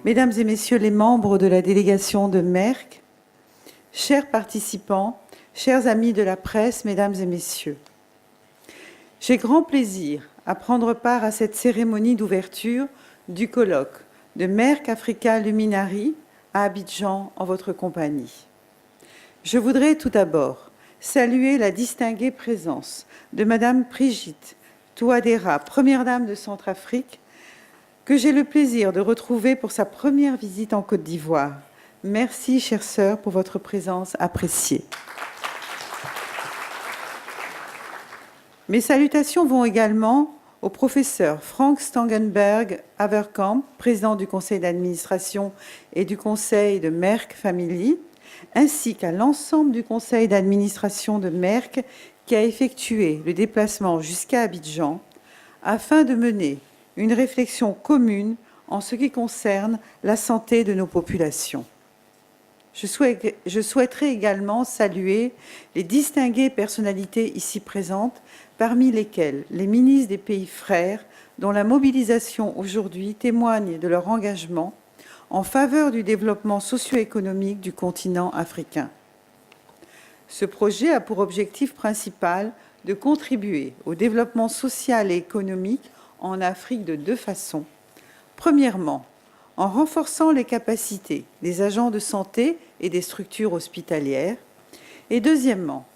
Mesdames et Messieurs les membres de la délégation de Merck, chers participants, chers amis de la presse, Mesdames et Messieurs, j'ai grand plaisir à prendre part à cette cérémonie d'ouverture du colloque de Merck Africa Luminary à Abidjan en votre compagnie. Je voudrais tout d'abord saluer la distinguée présence de Madame Brigitte Touadéra, Première Dame de Centrafrique, que j'ai le plaisir de retrouver pour sa première visite en Côte d'Ivoire. Merci, chère sœur, pour votre présence appréciée. Mes salutations vont également au professeur Frank Stangenberg Haverkamp, président du conseil d'administration et du conseil de Merck Family, ainsi qu'à l'ensemble du conseil d'administration de Merck qui a effectué le déplacement jusqu'à Abidjan afin de mener une réflexion commune en ce qui concerne la santé de nos populations. Je souhaiterais également saluer les distinguées personnalités ici présentes, parmi lesquelles les ministres des pays frères, dont la mobilisation aujourd'hui témoigne de leur engagement en faveur du développement socio-économique du continent africain. Ce projet a pour objectif principal de contribuer au développement social et économique en Afrique de deux façons. Premièrement, en renforçant les capacités des agents de santé et des structures hospitalières. Et deuxièmement,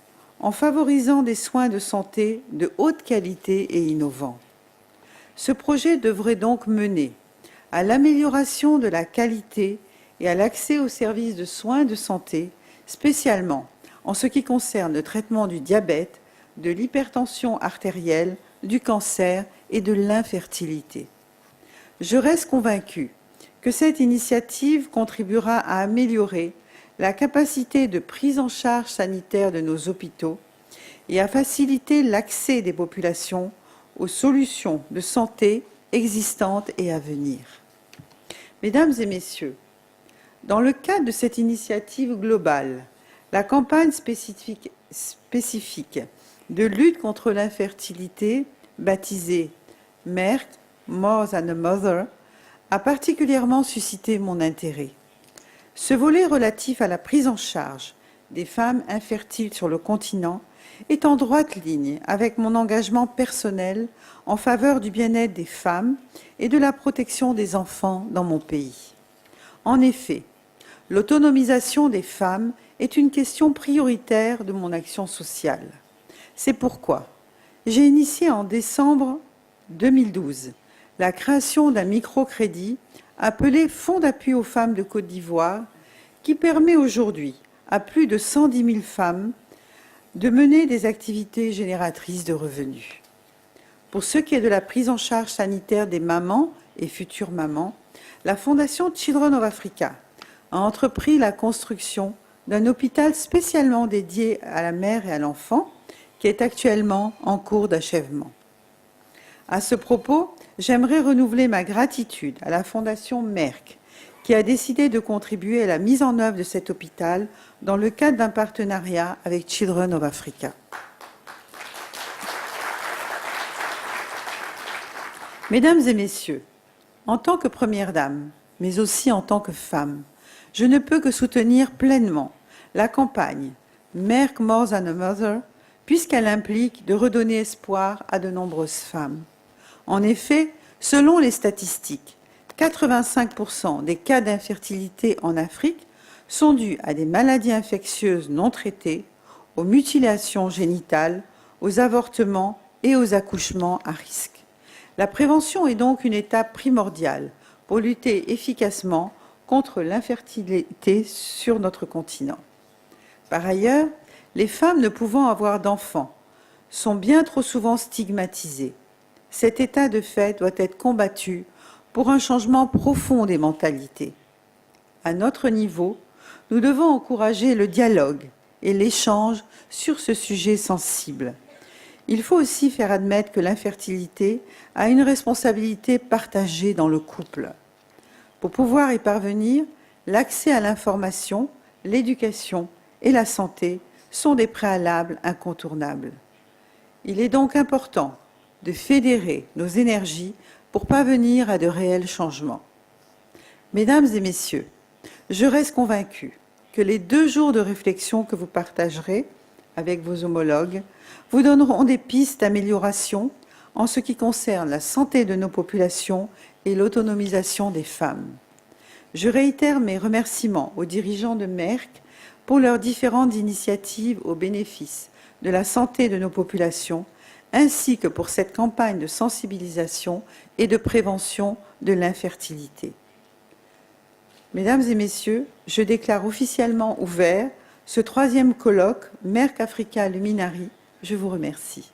en favorisant des soins de santé de haute qualité et innovants. Ce projet devrait donc mener à l'amélioration de la qualité et à l'accès aux services de soins de santé, spécialement en ce qui concerne le traitement du diabète, de l'hypertension artérielle, du cancer et de l'infertilité. Je reste convaincue que cette initiative contribuera à améliorer la capacité de prise en charge sanitaire de nos hôpitaux et à faciliter l'accès des populations aux solutions de santé existantes et à venir. Mesdames et Messieurs, dans le cadre de cette initiative globale, la campagne spécifique de lutte contre l'infertilité, baptisée Merck More Than a Mother, a particulièrement suscité mon intérêt. Ce volet relatif à la prise en charge des femmes infertiles sur le continent est en droite ligne avec mon engagement personnel en faveur du bien-être des femmes et de la protection des enfants dans mon pays. En effet, l'autonomisation des femmes est une question prioritaire de mon action sociale. C'est pourquoi j'ai initié en décembre 2012 la création d'un microcrédit appelé Fonds d'appui aux femmes de Côte d'Ivoire qui permet aujourd'hui à plus de 110 000 femmes de mener des activités génératrices de revenus. Pour ce qui est de la prise en charge sanitaire des mamans et futures mamans, la Fondation Children of Africa a entrepris la construction d'un hôpital spécialement dédié à la mère et à l'enfant qui est actuellement en cours d'achèvement. À ce propos, j'aimerais renouveler ma gratitude à la Fondation Merck qui a décidé de contribuer à la mise en œuvre de cet hôpital dans le cadre d'un partenariat avec Children of Africa. Mesdames et Messieurs, en tant que Première Dame, mais aussi en tant que femme, je ne peux que soutenir pleinement la campagne Merck More Than a Mother, puisqu'elle implique de redonner espoir à de nombreuses femmes. En effet, selon les statistiques, 85% des cas d'infertilité en Afrique sont dus à des maladies infectieuses non traitées, aux mutilations génitales, aux avortements et aux accouchements à risque. La prévention est donc une étape primordiale pour lutter efficacement contre l'infertilité sur notre continent. Par ailleurs, les femmes ne pouvant avoir d'enfants sont bien trop souvent stigmatisées. Cet état de fait doit être combattu pour un changement profond des mentalités. À notre niveau, nous devons encourager le dialogue et l'échange sur ce sujet sensible. Il faut aussi faire admettre que l'infertilité a une responsabilité partagée dans le couple. Pour pouvoir y parvenir, l'accès à l'information, l'éducation et la santé sont des préalables incontournables. Il est donc important de fédérer nos énergies pour parvenir à de réels changements. Mesdames et messieurs, je reste convaincue que les 2 jours de réflexion que vous partagerez avec vos homologues vous donneront des pistes d'amélioration en ce qui concerne la santé de nos populations et l'autonomisation des femmes. Je réitère mes remerciements aux dirigeants de Merck pour leurs différentes initiatives au bénéfice de la santé de nos populations, ainsi que pour cette campagne de sensibilisation et de prévention de l'infertilité. Mesdames et messieurs, je déclare officiellement ouvert ce 3e colloque Merck Africa Luminary. Je vous remercie.